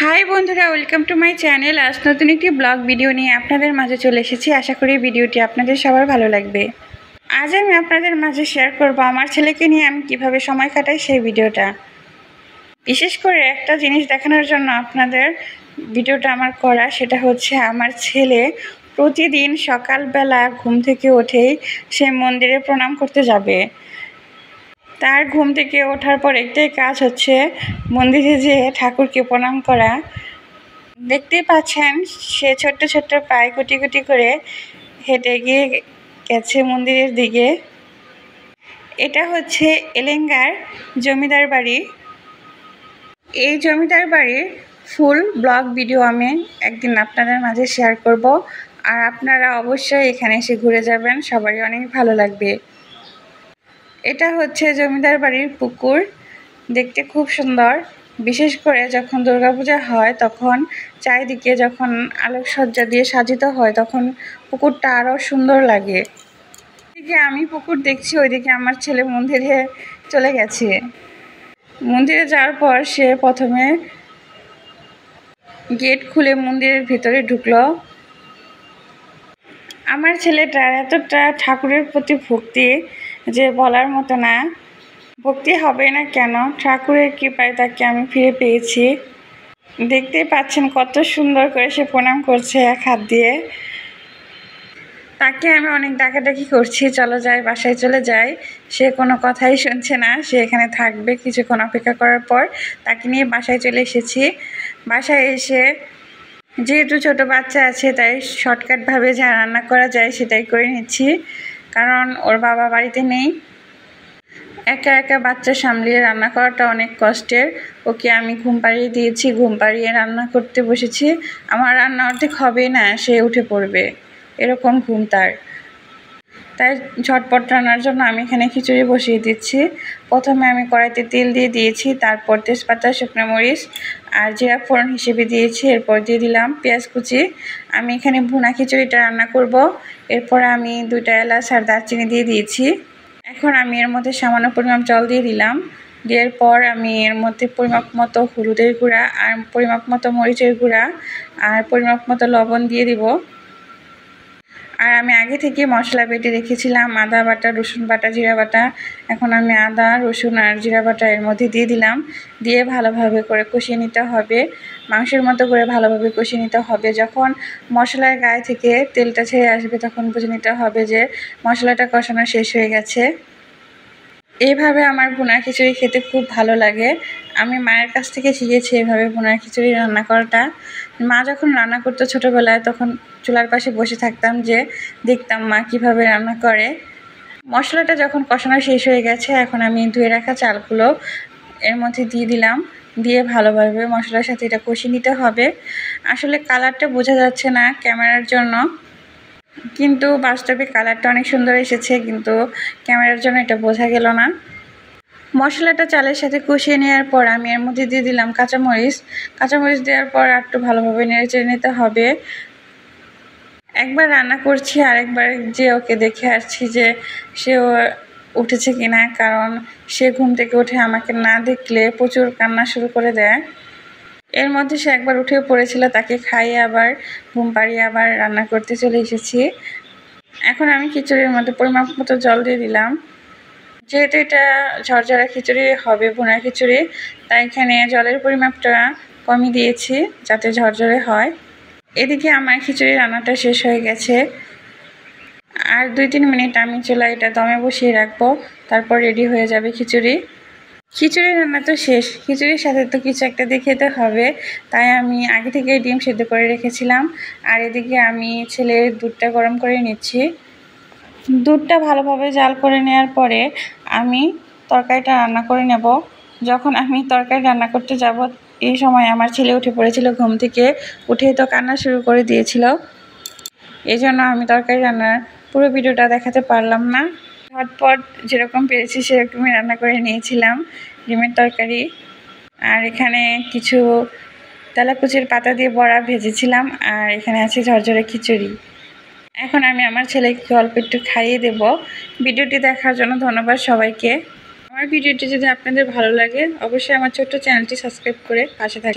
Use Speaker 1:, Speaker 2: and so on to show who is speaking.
Speaker 1: High বন্ধুরা, welcome to my channel. আজ নতুন একটি ব্লগ ভিডিও নিয়ে আপনাদের মাঝে চলে এসেছি। আশা করি ভিডিওটি আপনাদের সবার ভালো লাগবে। আজ আমি আপনাদের মাঝে শেয়ার করব আমার ছেলেকে নিয়ে আমি কিভাবে সময় কাটাই সেই ভিডিওটা। বিশেষ করে একটা জিনিস দেখানোর জন্য আপনাদের ভিডিওটা আমার করা, সেটা হচ্ছে আমার ছেলে প্রতিদিন সকালবেলা ঘুম থেকে উঠেই সে মন্দিরে প্রণাম করতে যাবে। তার ঘুম থেকে ওঠার পর একটাই কাজ হচ্ছে মন্দিরে যেয়ে ঠাকুরকে প্রণাম করা। দেখতেই পাচ্ছেন সে ছোট্ট ছোট্ট পায়ে গুটি গুটি করে হেঁটে গিয়ে গেছে মন্দিরের দিকে। এটা হচ্ছে এলেঙ্গার জমিদার বাড়ি। এই জমিদার বাড়ির ফুল ব্লগ ভিডিও আমি একদিন আপনাদের মাঝে শেয়ার করব, আর আপনারা অবশ্যই এখানে এসে ঘুরে যাবেন, সবারই অনেক ভালো লাগবে। এটা হচ্ছে জমিদার বাড়ির পুকুর, দেখতে খুব সুন্দর। বিশেষ করে যখন দুর্গাপূজা হয় তখন চারিদিকে যখন আলোকসজ্জা দিয়ে সাজিত হয় তখন পুকুরটা আরও সুন্দর লাগে। এদিকে আমি পুকুর দেখছি, ওইদিকে আমার ছেলে মন্দিরে চলে গেছে। মন্দিরে যাওয়ার পর সে প্রথমে গেট খুলে মন্দিরের ভিতরে ঢুকলো। আমার ছেলেটার এতটা ঠাকুরের প্রতি ভক্তি যে বলার মতো না। ভক্তি হবে না কেন, ঠাকুরের কৃপায় তাকে আমি ফিরে পেয়েছি। দেখতেই পাচ্ছেন কত সুন্দর করে সে প্রণাম করছে এক হাত দিয়ে। তাকে আমি অনেক ডাকাডাকি করছি, চলো যাই, বাসায় চলে যাই। সে কোনো কথাই শুনছে না, সে এখানে থাকবে। কিছুক্ষণ অপেক্ষা করার পর তাকে নিয়ে বাসায় চলে এসেছি। বাসায় এসে যেহেতু ছোট বাচ্চা আছে তাই শর্টকাটভাবে যা রান্না করা যায় সেটাই করে নিচ্ছি, কারণ ওর বাবা বাড়িতে নেই। একা একা বাচ্চা সামলিয়ে রান্না করাটা অনেক কষ্টের। ওকে আমি ঘুম পাড়িয়ে দিয়েছি, ঘুম পাড়িয়ে রান্না করতে বসেছি। আমার রান্না অর্ধেক হবেই না, সে উঠে পড়বে, এরকম ঘুম তার। তাই ঝটপট রান্নার জন্য আমি এখানে খিচুড়ি বসিয়ে দিচ্ছি। প্রথমে আমি কড়াইতে তেল দিয়ে দিয়েছি, তারপর তেজপাতা, শুকনো মরিচ আর জিরা ফোড়ন হিসেবে দিয়েছি। এরপর দিয়ে দিলাম পেঁয়াজ কুচি। আমি এখানে ভুনা খিচুড়িটা রান্না করব। এরপর আমি 2টা এলাচ আর দারচিনি দিয়ে দিয়েছি। এখন আমি এর মধ্যে সামান্য পরিমাণ জল দিয়ে দিলাম। দেওয়ার পর আমি এর মধ্যে পরিমাপ মতো হলুদের গুঁড়া আর পরিমাপ মতো মরিচের গুঁড়া আর পরিমাপ মতো লবণ দিয়ে দিব। আর আমি আগে থেকে মশলা বেটে রেখেছিলাম, আদা বাটা, রসুন বাটা, জিরা বাটা। এখন আমি আদা, রসুন আর জিরা বাটা এর মধ্যে দিয়ে দিলাম। দিয়ে ভালোভাবে করে কষিয়ে নিতে হবে, মাংসের মতো করে ভালোভাবে কষিয়ে নিতে হবে। যখন মশলার গায়ে থেকে তেলটা ছেড়ে আসবে তখন বুঝে নিতে হবে যে মশলাটা কষানো শেষ হয়ে গেছে। এইভাবে আমার ভুনা খিচুড়ি খেতে খুব ভালো লাগে। আমি মায়ের কাছ থেকে শিখেছি এইভাবে ভুনা খিচুড়ি রান্না করাটা। মা যখন রান্না করতো ছোটোবেলায় তখন চুলার পাশে বসে থাকতাম, যে দেখতাম মা কীভাবে রান্না করে। মশলাটা যখন কষানো শেষ হয়ে গেছে এখন আমি ধুয়ে রাখা চালগুলো এর মধ্যে দিয়ে দিলাম। দিয়ে ভালোভাবে মশলার সাথে এটা কষিয়ে নিতে হবে। আসলে কালারটা বোঝা যাচ্ছে না ক্যামেরার জন্য, কিন্তু বাস্তবে কালারটা অনেক সুন্দর এসেছে, কিন্তু ক্যামেরার জন্য এটা বোঝা গেল না। মশলাটা চালের সাথে কষিয়ে নেওয়ার পর আমি এর মধ্যে দিয়ে দিলাম কাঁচামরিচ দেওয়ার পর একটু ভালোভাবে নেড়ে চেড়ে নিতে হবে। একবার রান্না করছি, আরেকবার যে ওকে দেখে আসছি যে সে উঠেছে কিনা, কারণ সে ঘুম থেকে উঠে আমাকে না দেখলে প্রচুর কান্না শুরু করে দেয়। এর মধ্যে সে একবার উঠে পড়েছিল, তাকে খাইয়ে আবার ঘুম পাড়িয়ে আবার রান্না করতে চলে এসেছি। এখন আমি খিচুড়ির মধ্যে পরিমাপ মতো জল দিয়ে দিলাম। যেহেতু এটা ঝরঝরা খিচুড়ি হবে, ভুনা খিচুড়ি, তাই এখানে জলের পরিমাপটা কমই দিয়েছি যাতে ঝরঝরে হয়। এদিকে আমার খিচুড়ি রান্নাটা শেষ হয়ে গেছে। আর 2-3 মিনিট আমি চুলায় এটা দমে বসিয়ে রাখবো, তারপর রেডি হয়ে যাবে খিচুড়ি। খিচুড়ি রান্না তো শেষ, খিচুড়ির সাথে তো কিছু একটা দিয়ে খেতে হবে, তাই আমি আগে থেকে ডিম সেদ্ধ করে রেখেছিলাম। আর এদিকে আমি ছেলের দুধটা গরম করে নিচ্ছি। দুধটা ভালোভাবে জাল করে নেওয়ার পরে আমি তরকারিটা রান্না করে নেব। যখন আমি তরকারি রান্না করতে যাব এই সময় আমার ছেলে উঠে পড়েছিল ঘুম থেকে, উঠেই তো কান্না শুরু করে দিয়েছিল। এই জন্য আমি তরকারি রান্নার পুরো ভিডিওটা দেখাতে পারলাম না। ঝটপট যেরকম পেরেছি সেরকমই রান্না করে নিয়েছিলাম ডিমের তরকারি। আর এখানে কিছু তেলাকুচির পাতা দিয়ে বড়া ভেজেছিলাম, আর এখানে আছে ঝরঝরে খিচুড়ি। এখন আমি আমার ছেলেকে অল্প একটু খাইয়ে দেব। ভিডিওটি দেখার জন্য ধন্যবাদ সবাইকে। আমার ভিডিওটি যদি আপনাদের ভালো লাগে অবশ্যই আমার ছোট্ট চ্যানেলটি সাবস্ক্রাইব করে পাশে থাকবেন।